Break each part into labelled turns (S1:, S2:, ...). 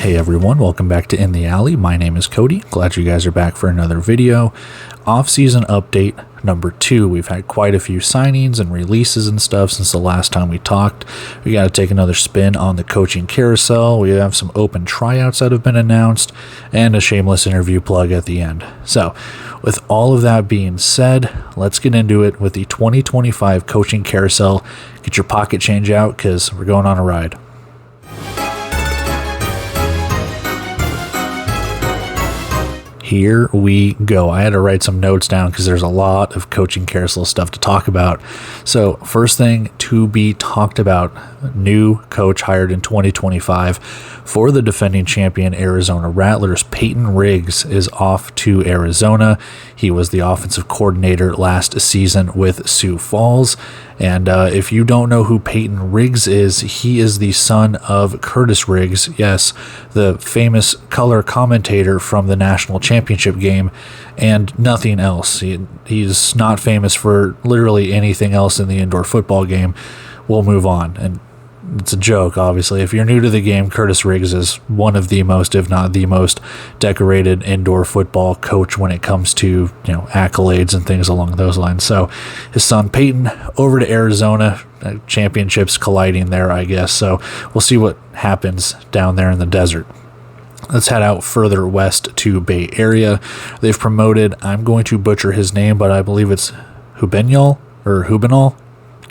S1: Hey everyone, welcome back to In the Alley. My name is Cody. Glad you guys are back for another video. Off-season update number 2. We've had quite a few signings and releases and stuff since the last time we talked. We got to take another spin on the coaching carousel. We have some open tryouts that have been announced and a shameless interview plug at the end. So, with all of that being said, let's get into it with the 2025 coaching carousel. Get your pocket change out because we're going on a ride. Here we go. I had to write some notes down because there's a lot of coaching carousel stuff to talk about. So first thing to be talked about, new coach hired in 2025 for the defending champion Arizona Rattlers. Peyton Riggs is off to Arizona. He was the offensive coordinator last season with Sioux Falls. And if you don't know who Peyton Riggs is, he is the son of Curtis Riggs, yes, the famous color commentator from the national championship game, and nothing else. He's not famous for literally anything else in the indoor football game. We'll move on. And it's a joke, obviously. If you're new to the game, Curtis Riggs is one of the most, if not the most, decorated indoor football coach when it comes to, accolades and things along those lines. So his son Peyton over to Arizona, championships colliding there, I guess. So we'll see what happens down there in the desert. Let's head out further west to Bay Area. They've promoted, I'm going to butcher his name, but I believe it's Hubinal.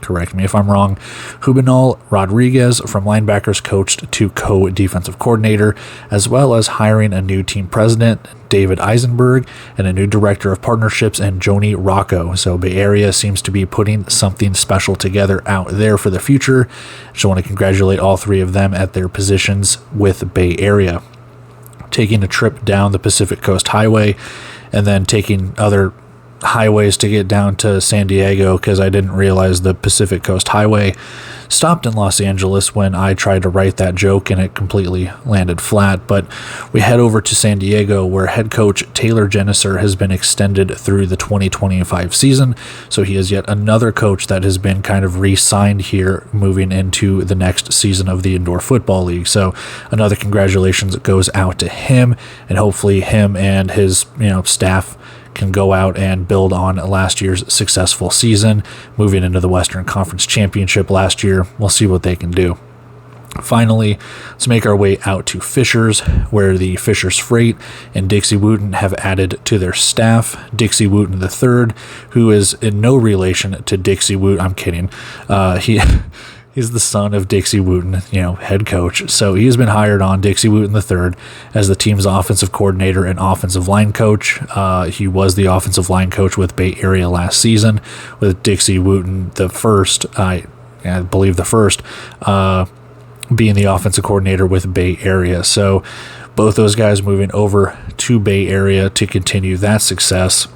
S1: Correct me if I'm wrong. Hubinal Rodriguez from linebackers coached to co-defensive coordinator, as well as hiring a new team president, David Eisenberg, and a new director of partnerships, and Joni Rocco. So Bay Area seems to be putting something special together out there for the future. Just want to congratulate all three of them at their positions with Bay Area. Taking a trip down the Pacific Coast Highway and then taking other highways to get down to San Diego, because I didn't realize the Pacific Coast Highway stopped in Los Angeles when I tried to write that joke and it completely landed flat. But we head over to San Diego, where head coach Taylor Geneser has been extended through the 2025 season. So he is yet another coach that has been kind of re-signed here moving into the next season of the Indoor Football League. So another congratulations goes out to him, and hopefully him and his staff can go out and build on last year's successful season, moving into the Western Conference Championship last year. We'll see what they can do. Finally, let's make our way out to Fishers, where the Fishers Freight and Dixie Wooten have added to their staff. Dixie Wooten III, who is in no relation to Dixie Wooten. I'm kidding. He's the son of Dixie Wooten, head coach. So he has been hired on, Dixie Wooten III, as the team's offensive coordinator and offensive line coach. He was the offensive line coach with Bay Area last season, with Dixie Wooten the first, I believe the first, being the offensive coordinator with Bay Area. So both those guys moving over to Bay Area to continue that success.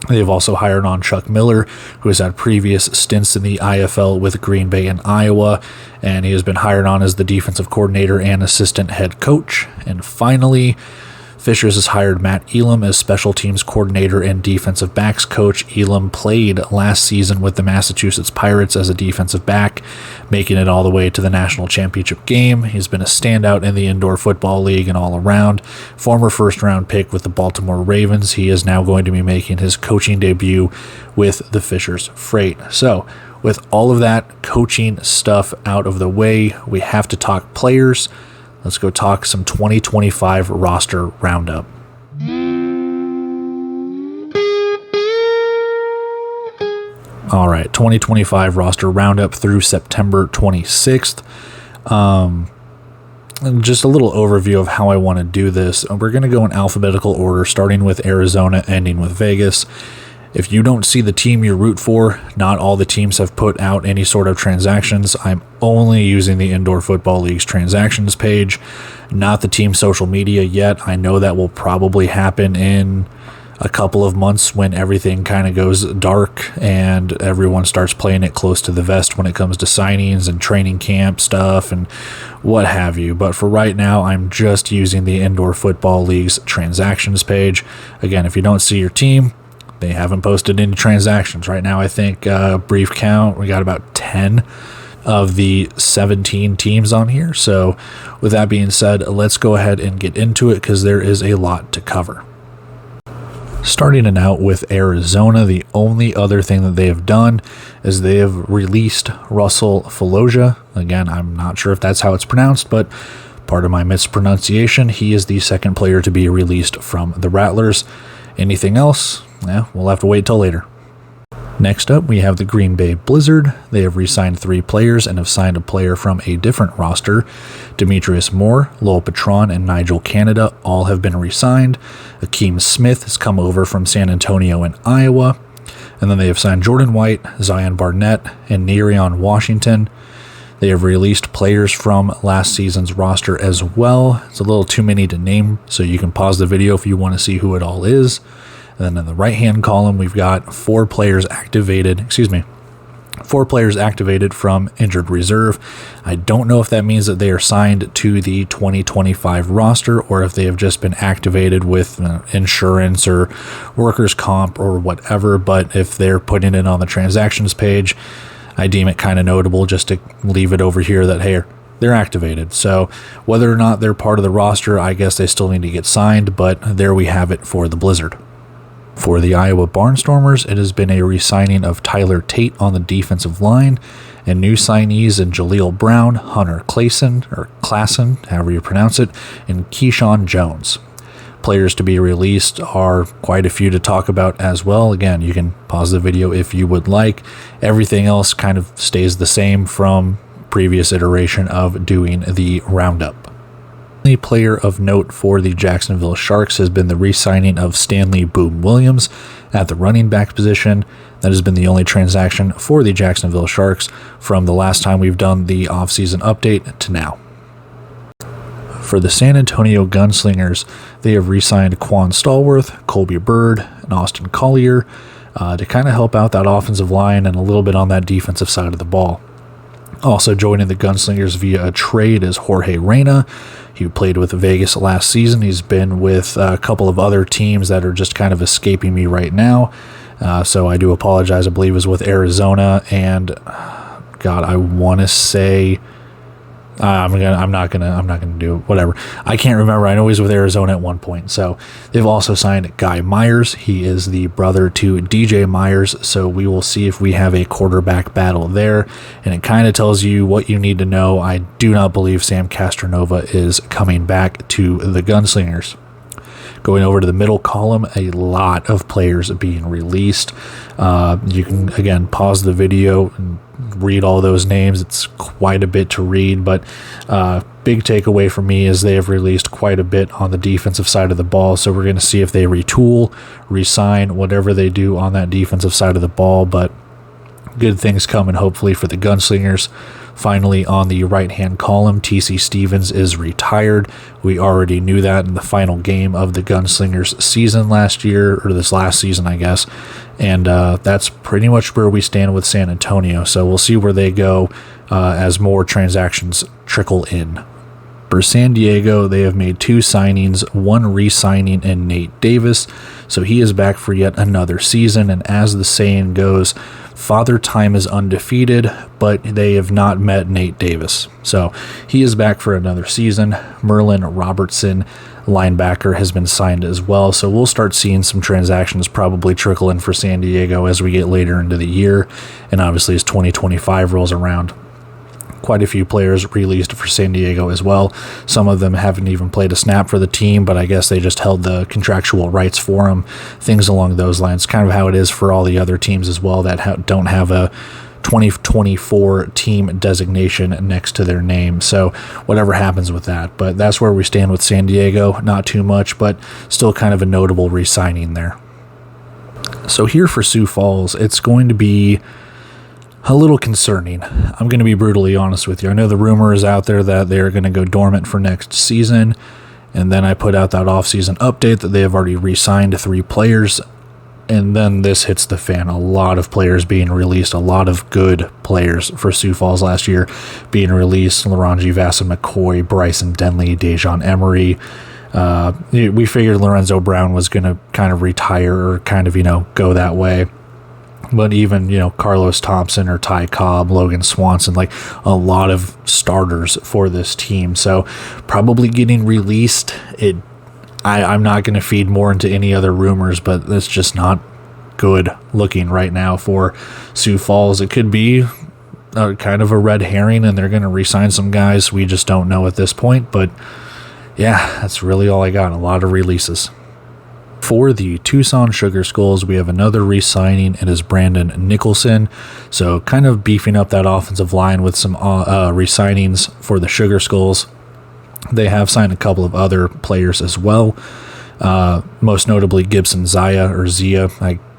S1: They've also hired on Chuck Miller, who has had previous stints in the IFL with Green Bay and Iowa, and he has been hired on as the defensive coordinator and assistant head coach. And finally, Fishers has hired Matt Elam as special teams coordinator and defensive backs coach. Elam played last season with the Massachusetts Pirates as a defensive back, making it all the way to the national championship game. He's been a standout in the Indoor Football League and all around. Former first-round pick with the Baltimore Ravens, he is now going to be making his coaching debut with the Fishers Freight. So, with all of that coaching stuff out of the way, we have to talk players. Let's go talk some 2025 roster roundup. All right, 2025 roster roundup through September 26th. Just a little overview of how I want to do this. We're going to go in alphabetical order, starting with Arizona, ending with Vegas. If you don't see the team you root for, not all the teams have put out any sort of transactions. I'm only using the Indoor Football League's transactions page, not the team social media yet. I know that will probably happen in a couple of months when everything kind of goes dark and everyone starts playing it close to the vest when it comes to signings and training camp stuff and what have you. But for right now, I'm just using the Indoor Football League's transactions page. Again, if you don't see your team, they haven't posted any transactions. Right now, I think, brief count, we got about 10 of the 17 teams on here. So with that being said, let's go ahead and get into it because there is a lot to cover. Starting it out with Arizona, the only other thing that they have done is they have released Russell Faloja. Again, I'm not sure if that's how it's pronounced, but part of my mispronunciation, he is the second player to be released from the Rattlers. Anything else? We'll have to wait till later. Next up, we have the Green Bay Blizzard. They have re-signed 3 players and have signed a player from a different roster. Demetrius Moore, Lowell Patron, and Nigel Canada all have been re-signed. Akeem Smith has come over from San Antonio and Iowa. And then they have signed Jordan White, Zion Barnett, and Nerion Washington. They have released players from last season's roster as well. It's a little too many to name, so you can pause the video if you want to see who it all is. And then in the right-hand column, we've got 4 players activated from injured reserve. I don't know if that means that they are signed to the 2025 roster or if they have just been activated with insurance or workers' comp or whatever, but if they're putting it on the transactions page, I deem it kind of notable just to leave it over here that, hey, they're activated. So whether or not they're part of the roster, I guess they still need to get signed, but there we have it for the Blizzard. For the Iowa Barnstormers, it has been a re-signing of Tyler Tate on the defensive line and new signees in Jaleel Brown, Hunter Klassen, however you pronounce it, and Keyshawn Jones. Players to be released are quite a few to talk about as well. Again, you can pause the video if you would like. Everything else kind of stays the same from previous iteration of doing the Roundup. The player of note for the Jacksonville Sharks has been the re-signing of Stanley Boom Williams at the running back position. That has been the only transaction for the Jacksonville Sharks from the last time we've done the offseason update to now. For the San Antonio Gunslingers, they have re-signed Quan Stallworth, Colby Bird, and Austin Collier to kind of help out that offensive line and a little bit on that defensive side of the ball. Also joining the Gunslingers via a trade is Jorge Reyna. He played with Vegas last season. He's been with a couple of other teams that are just kind of escaping me right now. So I do apologize. I believe it was with Arizona and God, I want to say I'm not gonna do it. Whatever. I can't remember. I know he was with Arizona at one point. So they've also signed Guy Myers. He is the brother to DJ Myers. So we will see if we have a quarterback battle there. And it kind of tells you what you need to know. I do not believe Sam Castronova is coming back to the Gunslingers. Going over to the middle column, a lot of players being released. You can, again, pause the video and read all those names. It's quite a bit to read, but big takeaway for me is they have released quite a bit on the defensive side of the ball. So we're going to see if they retool, resign, whatever they do on that defensive side of the ball. But good things coming, hopefully, for the Gunslingers. Finally, on the right-hand column, TC Stevens is retired. We already knew that in the final game of the Gunslingers season last year, or this last season, I guess. And that's pretty much where we stand with San Antonio. So we'll see where they go as more transactions trickle in. For San Diego, they have made 2 signings, 1 re-signing in Nate Davis. So he is back for yet another season. And as the saying goes, Father Time is undefeated, but they have not met Nate Davis. So he is back for another season. Merlin Robertson, linebacker, has been signed as well. So we'll start seeing some transactions probably trickle in for San Diego as we get later into the year. And obviously as 2025 rolls around, quite a few players released for San Diego as well. Some of them haven't even played a snap for the team, but I guess they just held the contractual rights for them, things along those lines. Kind of how it is for all the other teams as well that don't have a 2024 team designation next to their name. So whatever happens with that. But that's where we stand with San Diego. Not too much, but still kind of a notable re-signing there. So here for Sioux Falls, it's going to be a little concerning. I'm going to be brutally honest with you. I know the rumor is out there that they're going to go dormant for next season, and then I put out that offseason update that they have already re-signed 3 players, and then this hits the fan. A lot of players being released, a lot of good players for Sioux Falls last year being released. Laronji Vassar-McCoy, Bryson Denley, Dejon Emery. We figured Lorenzo Brown was going to kind of retire or kind of, go that way. But even, Carlos Thompson or Ty Cobb, Logan Swanson, like a lot of starters for this team. So probably getting released. I'm not going to feed more into any other rumors, but it's just not good looking right now for Sioux Falls. It could be kind of a red herring and they're going to re-sign some guys. We just don't know at this point. But yeah, that's really all I got. A lot of releases. For the Tucson Sugar Skulls, we have another re-signing. It is Brandon Nicholson. So kind of beefing up that offensive line with some re-signings for the Sugar Skulls. They have signed a couple of other players as well. Most notably Gibson Zia.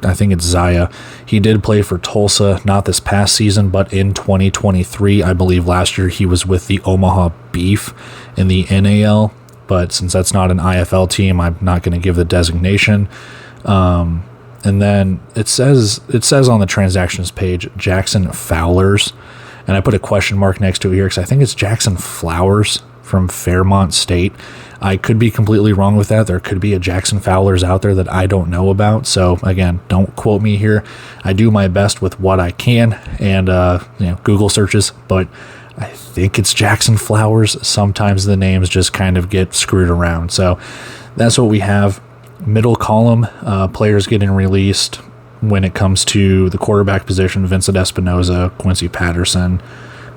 S1: I think it's Zaya. He did play for Tulsa, not this past season, but in 2023. I believe last year he was with the Omaha Beef in the NAL. But since that's not an IFL team, I'm not going to give the designation. And then it says on the transactions page, Jackson Fowlers. And I put a question mark next to it here because I think it's Jackson Flowers from Fairmont State. I could be completely wrong with that. There could be a Jackson Fowlers out there that I don't know about. So again, don't quote me here. I do my best with what I can and Google searches, but I think it's Jackson Flowers. Sometimes the names just kind of get screwed around. So that's what we have. Middle column, players getting released when it comes to the quarterback position, Vincent Espinoza, Quincy Patterson.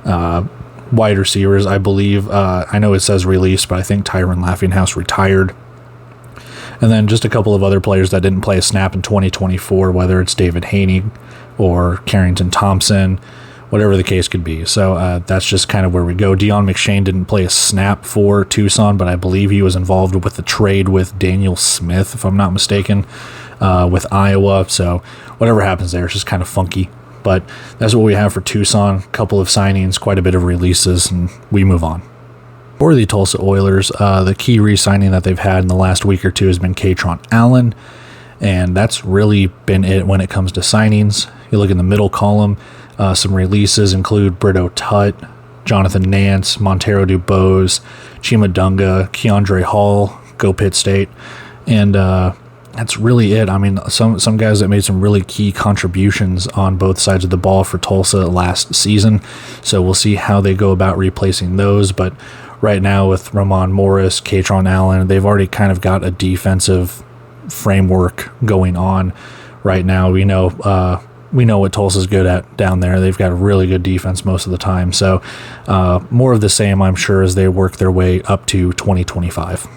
S1: Wide receivers, I believe, I know it says released, but I think Tyron Laughinghouse retired. And then just a couple of other players that didn't play a snap in 2024, whether it's David Haney or Carrington Thompson, whatever the case could be. So that's just kind of where we go. Deion McShane didn't play a snap for Tucson, but I believe he was involved with the trade with Daniel Smith, if I'm not mistaken, with Iowa. So whatever happens there, it's just kind of funky. But that's what we have for Tucson. A couple of signings, quite a bit of releases, and we move on. For the Tulsa Oilers, the key re-signing that they've had in the last week or two has been Katron Allen, and that's really been it when it comes to signings. You look in the middle column, some releases include Brito Tutt, Jonathan Nance, Montero Dubose, Chima Dunga, Keandre Hall, go Pitt State, and that's really it. I mean, some guys that made some really key contributions on both sides of the ball for Tulsa last season, so we'll see how they go about replacing those, but right now with Ramon Morris, Katron Allen, they've already kind of got a defensive framework going on right now. We know what Tulsa's good at down there. They've got a really good defense most of the time. So more of the same, I'm sure, as they work their way up to 2025.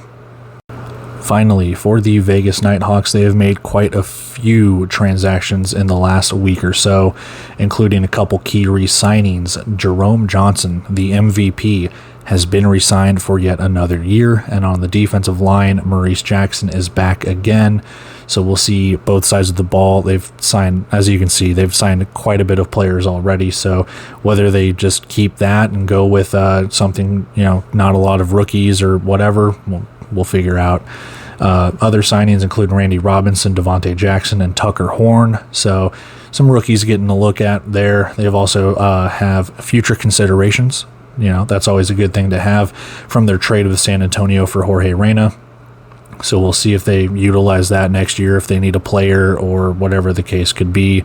S1: Finally, for the Vegas Nighthawks, they have made quite a few transactions in the last week or so, including a couple key re-signings. Jerome Johnson, the MVP, has been re-signed for yet another year, and on the defensive line, Maurice Jackson is back again. So we'll see both sides of the ball. They've signed, as you can see, they've signed quite a bit of players already. So whether they just keep that and go with something, not a lot of rookies or whatever, we'll figure out. Other signings include Randy Robinson, Devontae Jackson, and Tucker Horn. So some rookies getting a look at there. They've also have future considerations. That's always a good thing to have from their trade with San Antonio for Jorge Reyna. So we'll see if they utilize that next year, if they need a player or whatever the case could be.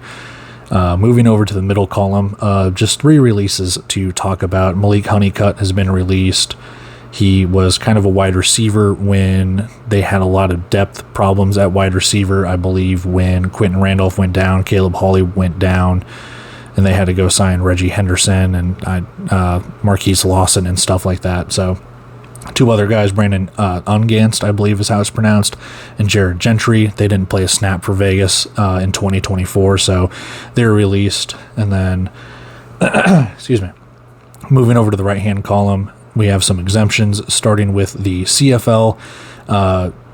S1: Moving over to the middle column, just 3 releases to talk about. Malik Honeycutt has been released. He was kind of a wide receiver when they had a lot of depth problems at wide receiver. I believe when Quentin Randolph went down, Caleb Hawley went down, and they had to go sign Reggie Henderson and Marquise Lawson and stuff like that. So 2 other guys, Brandon Unganst, I believe is how it's pronounced, and Jared Gentry. They didn't play a snap for Vegas in 2024, so they're released. And then, excuse me, moving over to the right-hand column, we have some exemptions, starting with the CFL.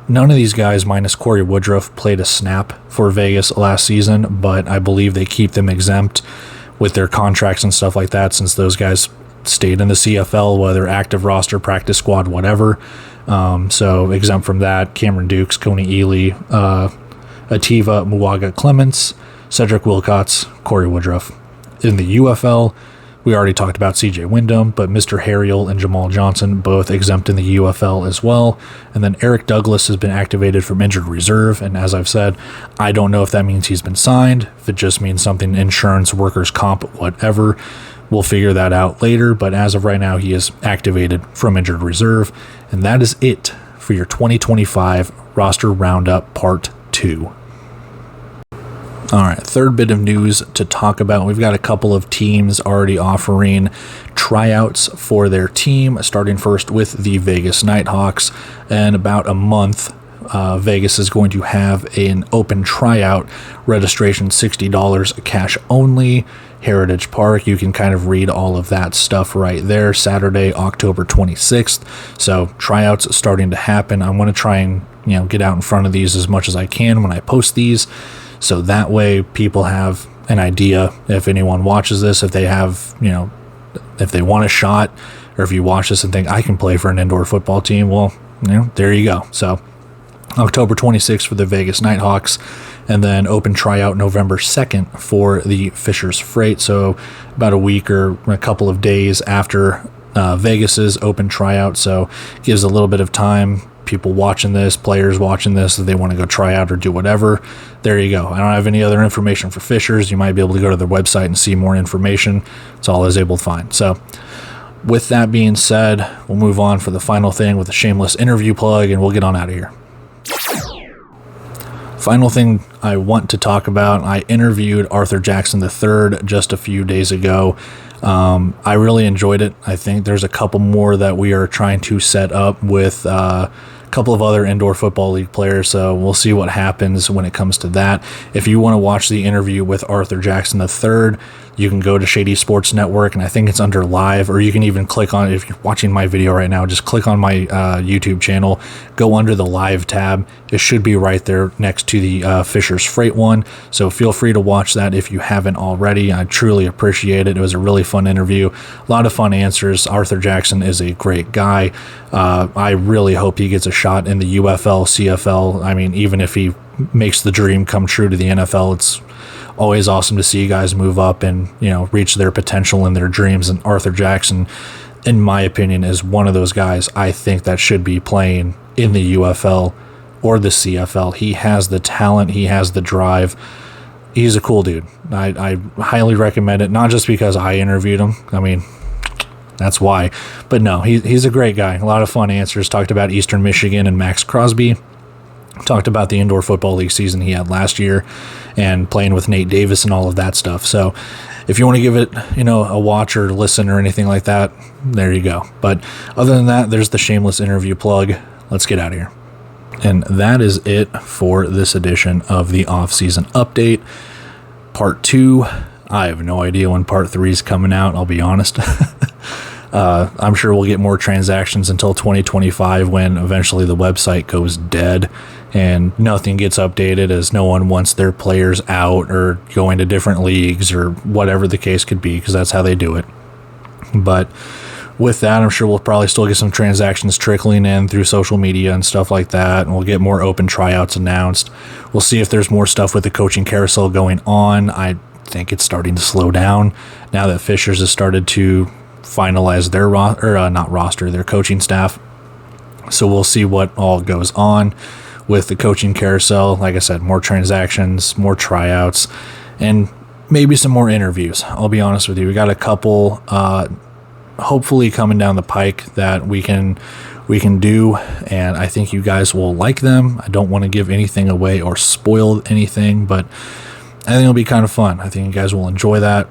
S1: None of these guys, minus Corey Woodruff, played a snap for Vegas last season, but I believe they keep them exempt with their contracts and stuff like that, since those guys stayed in the CFL, whether active roster, practice squad, whatever. So exempt from that. Cameron Dukes, Coney Ely, Ativa Muaga Clements, Cedric Wilcots, Corey Woodruff. In the UFL, we already talked about CJ Wyndham, but Mr. Harriel and Jamal Johnson both exempt in the UFL as well. And then Eric Douglas has been activated from injured reserve. And as I've said, I don't know if that means he's been signed, if it just means something insurance, workers' comp, whatever. We'll figure that out later. But as of right now, he is activated from injured reserve. And that is it for your 2025 roster roundup part 2. All right, third bit of news to talk about. We've got a couple of teams already offering tryouts for their team, starting first with the Vegas Nighthawks. In about a month, Vegas is going to have an open tryout, registration $60, cash only, Heritage Park. You can kind of read all of that stuff right there, Saturday, October 26th. So tryouts starting to happen. I want to try and get out in front of these as much as I can when I post these. So that way people have an idea if anyone watches this, if they have, if they want a shot, or if you watch this and think I can play for an indoor football team, well, there you go. So October 26th for the Vegas Nighthawks, and then open tryout November 2nd for the Fishers Freight. So about a week or a couple of days after Vegas's open tryout. So gives a little bit of time. People watching this, players watching this, if they want to go try out or do whatever, there you go. I don't have any other information for Fishers. You might be able to go to their website and see more information. That's all I was able to find. So with that being said, we'll move on for the final thing with a shameless interview plug, and we'll get on out of here. Final thing I want to talk about, I interviewed Arthur Jackson III just a few days ago. I really enjoyed it. I think there's a couple more that we are trying to set up with a couple of other indoor football league players, so we'll see what happens when it comes to that. If you want to watch the interview with Arthur Jackson III, you can go to Shady Sports Network, and I think it's under live, or you can even click on, if you're watching my video right now, just click on my YouTube channel, go under the live tab. It should be right there next to the Fishers Freight one, so feel free to watch that if you haven't already. I truly appreciate it. It was a really fun interview, a lot of fun answers. Arthur Jackson is a great guy. I really hope he gets a shot in the UFL, CFL. I mean, even if he makes the dream come true to the NFL, it's always awesome to see guys move up and reach their potential and their dreams. And Arthur Jackson, in my opinion, is one of those guys I think that should be playing in the UFL or the CFL. He has the talent, he has the drive. He's a cool dude. I highly recommend it, not just because I interviewed him. I mean, that's why, but no, he's a great guy. A lot of fun answers. Talked about Eastern Michigan and Max Crosby. Talked about the indoor football league season he had last year and playing with Nate Davis and all of that stuff. So if you want to give it, a watch or listen or anything like that, there you go. But other than that, there's the shameless interview plug. Let's get out of here. And that is it for this edition of the Offseason Update. Part 2. I have no idea when Part 3 is coming out, I'll be honest. I'm sure we'll get more transactions until 2025 when eventually the website goes dead and nothing gets updated as no one wants their players out or going to different leagues or whatever the case could be, because that's how they do it. But with that, I'm sure we'll probably still get some transactions trickling in through social media and stuff like that, and we'll get more open tryouts announced. We'll see if there's more stuff with the coaching carousel going on. I think it's starting to slow down now that Fishers has started to finalize their their coaching staff. So we'll see what all goes on with the coaching carousel. Like I said, more transactions, more tryouts, and maybe some more interviews. I'll be honest with you. We got a couple hopefully coming down the pike that we can do, and I think you guys will like them. I don't want to give anything away or spoil anything, but I think it'll be kind of fun. I think you guys will enjoy that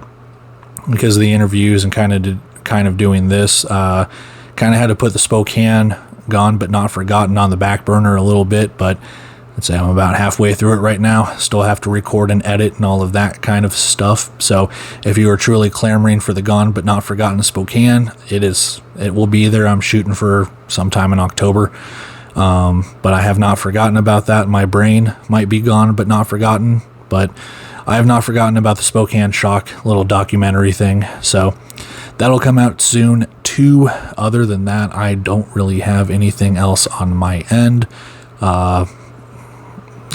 S1: because of the interviews and kind of doing this. Kind of had to put the Spokane Gone But Not Forgotten on the back burner a little bit, but I'd say I'm about halfway through it right now. Still have to record and edit and all of that kind of stuff. So if you are truly clamoring for the Gone But Not Forgotten Spokane, it will be there. I'm shooting for sometime in October. But I have not forgotten about that. My brain might be gone but not forgotten, but I have not forgotten about the Spokane Shock little documentary thing. So that'll come out soon too. Other than that, I don't really have anything else on my end.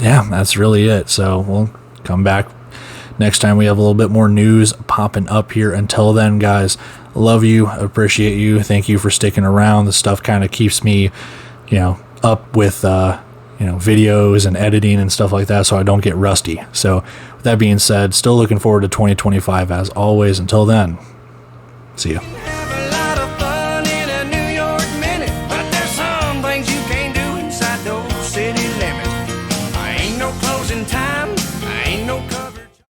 S1: Yeah, that's really it. So we'll come back next time we have a little bit more news popping up here. Until then, guys, love you, appreciate you, thank you for sticking around. This stuff kind of keeps me, up with videos and editing and stuff like that, so I don't get rusty. So with that being said, still looking forward to 2025 as always. Until then, see you.
S2: Have a lot of fun in a New York minute, but there's some things you can't do inside those city limits. I ain't no closing time.